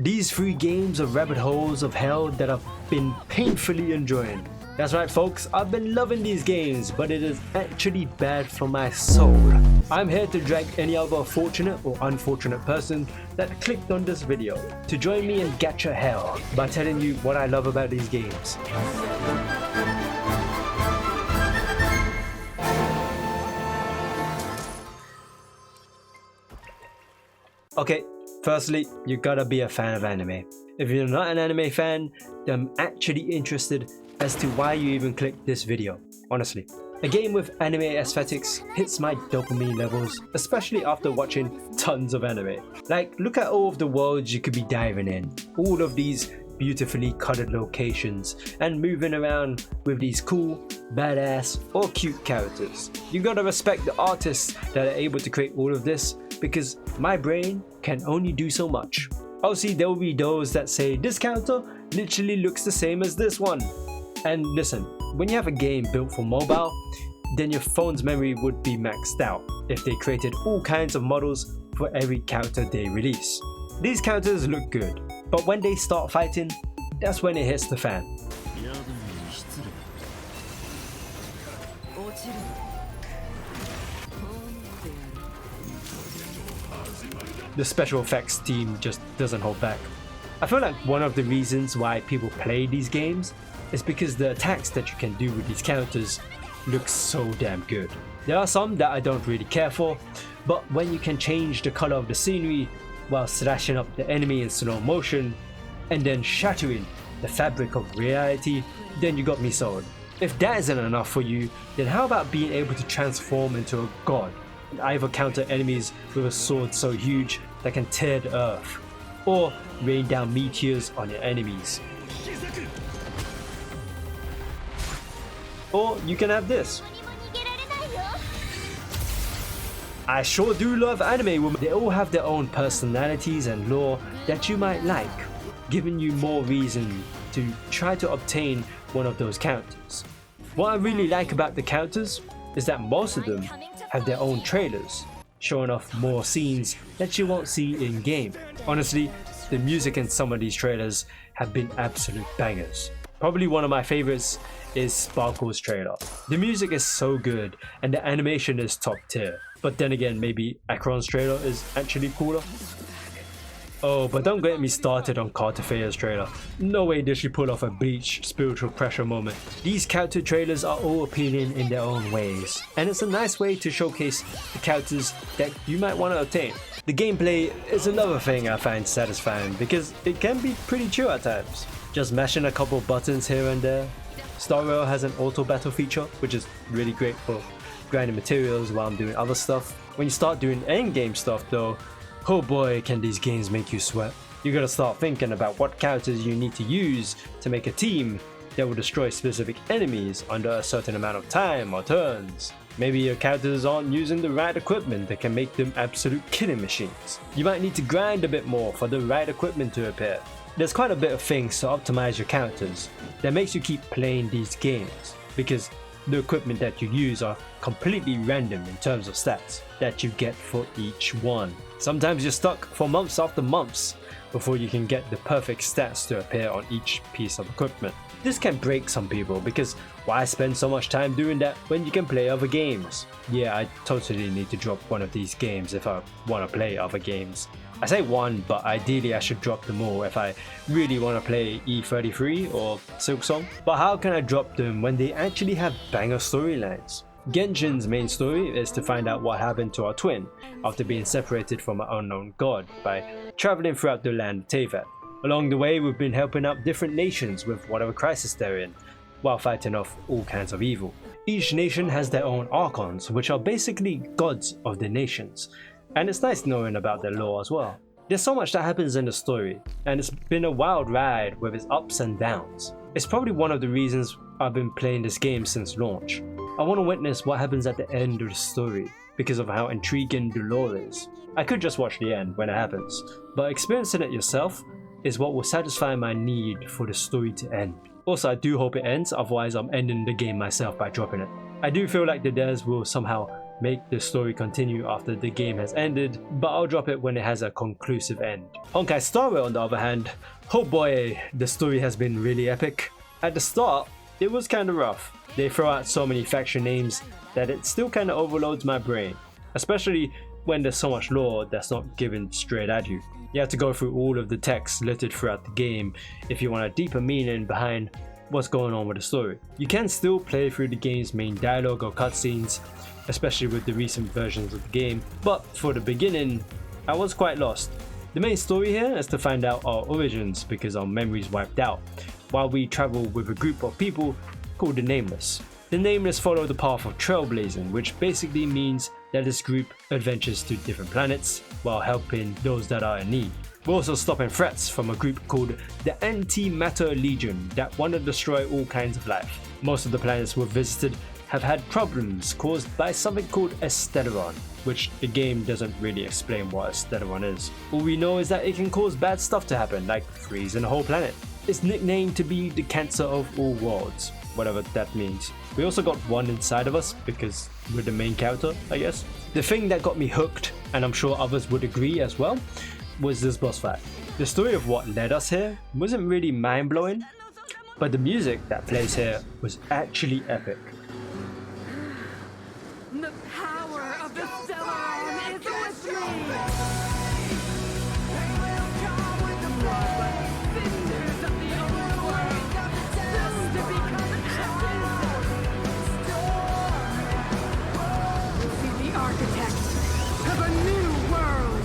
These 3 games are rabbit holes of hell that I've been painfully enjoying. That's right folks, I've been loving these games, but it is actually bad for my soul. I'm here to drag any other fortunate or unfortunate person that clicked on this video to join me in Gacha Hell by telling you what I love about these games. Okay, firstly, you gotta be a fan of anime. If you're not an anime fan, then I'm actually interested as to why you even clicked this video, honestly. A game with anime aesthetics hits my dopamine levels, especially after watching tons of anime. Like, look at all of the worlds you could be diving in, all of these beautifully colored locations, and moving around with these cool, badass, or cute characters. You gotta respect the artists that are able to create all of this, because my brain can only do so much. Obviously, there will be those that say this character literally looks the same as this one. And listen, when you have a game built for mobile, then your phone's memory would be maxed out if they created all kinds of models for every character they release. These characters look good, but when they start fighting, that's when it hits the fan. The special effects team just doesn't hold back. I feel like one of the reasons why people play these games is because the attacks that you can do with these characters look so damn good. There are some that I don't really care for, but when you can change the color of the scenery while slashing up the enemy in slow motion and then shattering the fabric of reality, then you got me sold. If that isn't enough for you, then how about being able to transform into a god and either counter enemies with a sword so huge that can tear the earth, or rain down meteors on your enemies. Or you can have this. I sure do love anime women. They all have their own personalities and lore that you might like, giving you more reason to try to obtain one of those characters. What I really like about the characters is that most of them have their own trailers, showing off more scenes that you won't see in game. Honestly, the music in some of these trailers have been absolute bangers. Probably one of my favorites is Sparkle's trailer. The music is so good and the animation is top tier. But then again, maybe Akron's trailer is actually cooler. Oh, but don't get me started on Cartafea's trailer. No way did she pull off a Bleach spiritual pressure moment. These character trailers are all appealing in their own ways, and it's a nice way to showcase the characters that you might want to obtain. The gameplay is another thing I find satisfying because it can be pretty chill at times. Just mashing a couple buttons here and there. Star Rail has an auto battle feature, which is really great for grinding materials while I'm doing other stuff. When you start doing endgame stuff though, oh boy can these games make you sweat. You gotta start thinking about what characters you need to use to make a team that will destroy specific enemies under a certain amount of time or turns. Maybe your characters aren't using the right equipment that can make them absolute killing machines. You might need to grind a bit more for the right equipment to appear. There's quite a bit of things to optimize your characters that makes you keep playing these games, because the equipment that you use are completely random in terms of stats that you get for each one. Sometimes you're stuck for months after months before you can get the perfect stats to appear on each piece of equipment. This can break some people because why spend so much time doing that when you can play other games? Yeah, I totally need to drop one of these games if I want to play other games. I say one, but ideally I should drop them all if I really want to play E33 or Silksong. But how can I drop them when they actually have banger storylines? Genshin's main story is to find out what happened to our twin after being separated from an unknown god by traveling throughout the land of Teyvat. Along the way, we've been helping out different nations with whatever crisis they're in, while fighting off all kinds of evil. Each nation has their own archons, which are basically gods of the nations, and it's nice knowing about their lore as well. There's so much that happens in the story, and it's been a wild ride with its ups and downs. It's probably one of the reasons I've been playing this game since launch. I want to witness what happens at the end of the story because of how intriguing the lore is. I could just watch the end when it happens, but experiencing it yourself is what will satisfy my need for the story to end. Also, I do hope it ends, otherwise I'm ending the game myself by dropping it. I do feel like the devs will somehow make the story continue after the game has ended, but I'll drop it when it has a conclusive end. Honkai Star Rail, on the other hand, oh boy, the story has been really epic. At the start, it was kinda rough. They throw out so many faction names that it still kinda overloads my brain, especially when there's so much lore that's not given straight at you. You have to go through all of the text littered throughout the game if you want a deeper meaning behind what's going on with the story. You can still play through the game's main dialogue or cutscenes, especially with the recent versions of the game, but for the beginning, I was quite lost. The main story here is to find out our origins because our memories wiped out, while we travel with a group of people called the Nameless. The Nameless follow the path of trailblazing, which basically means that this group adventures to different planets while helping those that are in need. We're also stopping threats from a group called the Antimatter Legion that want to destroy all kinds of life. Most of the planets we've visited have had problems caused by something called a Stellaron, which the game doesn't really explain what a Stellaron is. All we know is that it can cause bad stuff to happen, like freezing a whole planet. It's nicknamed to be the cancer of all worlds, whatever that means. We also got one inside of us because we're the main character, I guess. The thing that got me hooked, and I'm sure others would agree as well, was this boss fight. The story of what led us here wasn't really mind-blowing, but the music that plays here was actually epic. The power of the Stellaron is with me! Cinders of the old world, soon to become ashes! See the architect of a new world!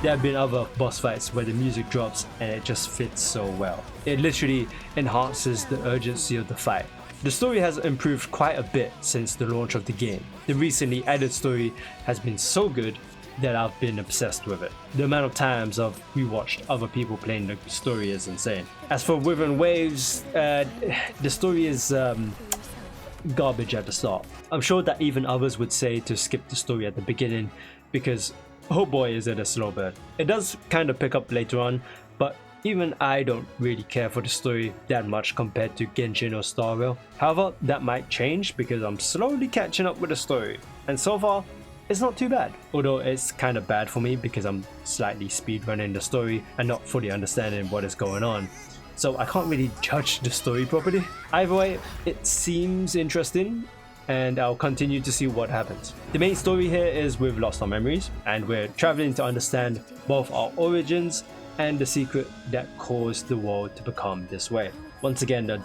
There have been other boss fights where the music drops and it just fits so well. It literally enhances the urgency of the fight. The story has improved quite a bit since the launch of the game. The recently added story has been so good that I've been obsessed with it. The amount of times I've rewatched other people playing the story is insane. As for Wuthering Waves, the story is garbage at the start. I'm sure that even others would say to skip the story at the beginning because oh boy is it a slow burn. It does kind of pick up later on, but even I don't really care for the story that much compared to Genshin or Star Rail. However, that might change because I'm slowly catching up with the story, and so far, it's not too bad. Although it's kind of bad for me because I'm slightly speedrunning the story and not fully understanding what is going on. So I can't really judge the story properly. Either way, it seems interesting, and I'll continue to see what happens. The main story here is we've lost our memories and we're traveling to understand both our origins and the secret that caused the world to become this way. Once again,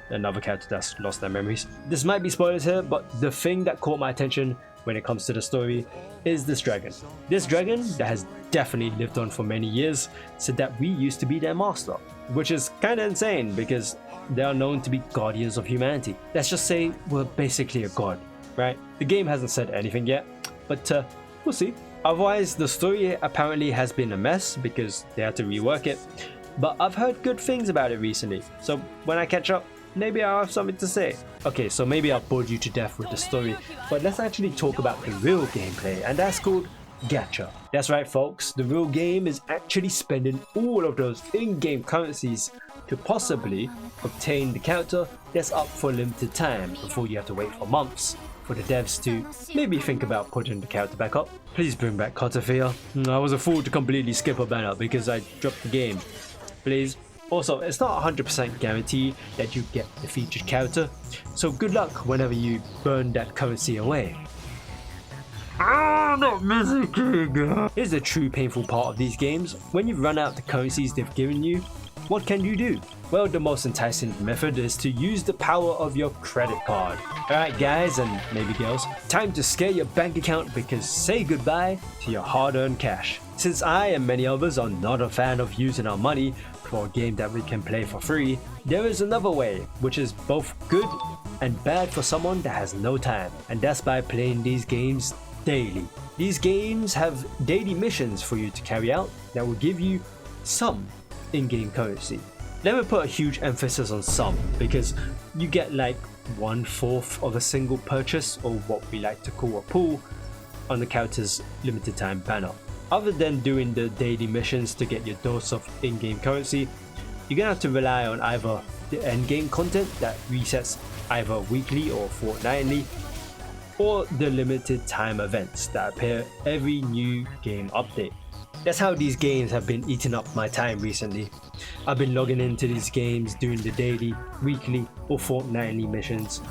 another character that's lost their memories. This might be spoilers here, but the thing that caught my attention when it comes to the story is this dragon. This dragon that has definitely lived on for many years said that we used to be their master, which is kind of insane because they are known to be guardians of humanity. Let's just say we're basically a god, right? The game hasn't said anything yet, but we'll see. Otherwise, the story apparently has been a mess because they had to rework it, but I've heard good things about it recently, so when I catch up, maybe I'll have something to say. Okay, so maybe I've bored you to death with the story, but let's actually talk about the real gameplay, and that's called Gacha. That's right folks, the real game is actually spending all of those in-game currencies to possibly obtain the character that's up for a limited time before you have to wait for months for the devs to maybe think about putting the character back up. Please bring back Kotafia. I was a fool to completely skip a banner because I dropped the game. Please. Also, it's not 100% guaranteed that you get the featured character, so good luck whenever you burn that currency away. That music! Here's the true painful part of these games. When you run out the currencies they've given you, what can you do? Well, the most enticing method is to use the power of your credit card. Alright guys and maybe girls, time to scare your bank account because say goodbye to your hard-earned cash. Since I and many others are not a fan of using our money for a game that we can play for free, there is another way, which is both good and bad for someone that has no time, and that's by playing these games daily. These games have daily missions for you to carry out that will give you some in-game currency. Let me put a huge emphasis on some, because you get like 1/4 of a single purchase, or what we like to call a pull, on the character's limited time banner. Other than doing the daily missions to get your dose of in-game currency, you're gonna have to rely on either the endgame content that resets either weekly or fortnightly, or the limited time events that appear every new game update. That's how these games have been eating up my time recently. I've been logging into these games doing the daily, weekly or fortnightly missions,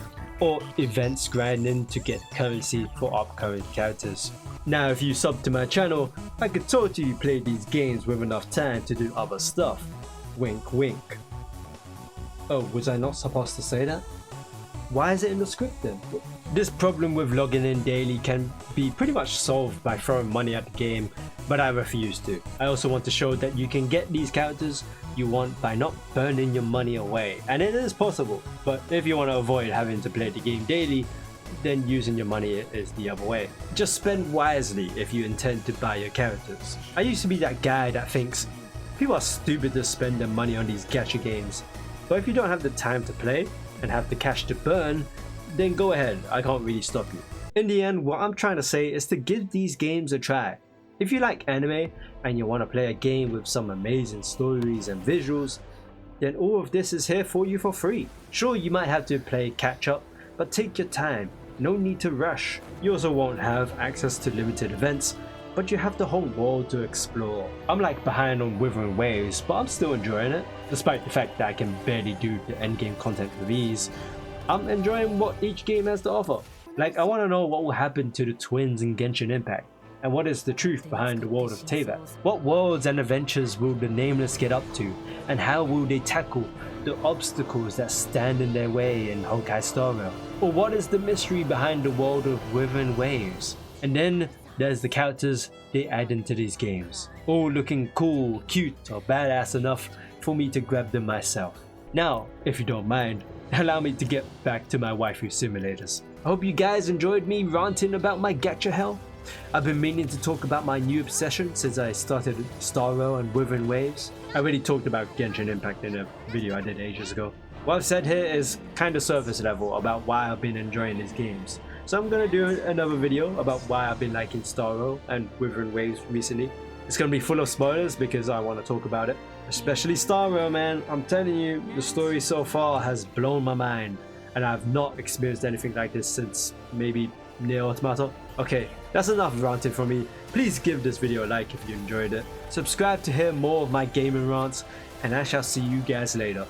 or events grinding to get currency for upcoming characters. Now if you sub to my channel, I could totally play these games with enough time to do other stuff. Wink wink. Oh, was I not supposed to say that? Why is it in the script then? This problem with logging in daily can be pretty much solved by throwing money at the game, but I refuse to. I also want to show that you can get these characters you want by not burning your money away, and it is possible, but if you want to avoid having to play the game daily, then using your money is the other way. Just spend wisely if you intend to buy your characters. I used to be that guy that thinks people are stupid to spend their money on these gacha games, but if you don't have the time to play and have the cash to burn, then go ahead, I can't really stop you. In the end, what I'm trying to say is to give these games a try. If you like anime and you want to play a game with some amazing stories and visuals, then all of this is here for you for free. Sure, you might have to play catch up, but take your time, no need to rush. You also won't have access to limited events, but you have the whole world to explore. I'm like behind on Wuthering Waves, but I'm still enjoying it. Despite the fact that I can barely do the endgame content with ease, I'm enjoying what each game has to offer. Like, I want to know what will happen to the twins in Genshin Impact, and what is the truth behind the world of Teyvat. What worlds and adventures will the Nameless get up to, and how will they tackle the obstacles that stand in their way in Honkai Star Rail? Or what is the mystery behind the world of Wuthering Waves? And then there's the characters they add into these games, all looking cool, cute or badass enough for me to grab them myself. Now, if you don't mind, allow me to get back to my waifu simulators. I hope you guys enjoyed me ranting about my gacha hell. I've been meaning to talk about my new obsession since I started Star Rail and Wuthering Waves. I already talked about Genshin Impact in a video I did ages ago. What I've said here is kinda surface level about why I've been enjoying these games. So I'm gonna do another video about why I've been liking Star Rail and Wuthering Waves recently. It's gonna be full of spoilers because I want to talk about it. Especially Star Rail, man. I'm telling you, the story so far has blown my mind, and I've not experienced anything like this since maybe Nier Automata. Okay, that's enough ranting from me. Please give this video a like if you enjoyed it. Subscribe to hear more of my gaming rants, and I shall see you guys later.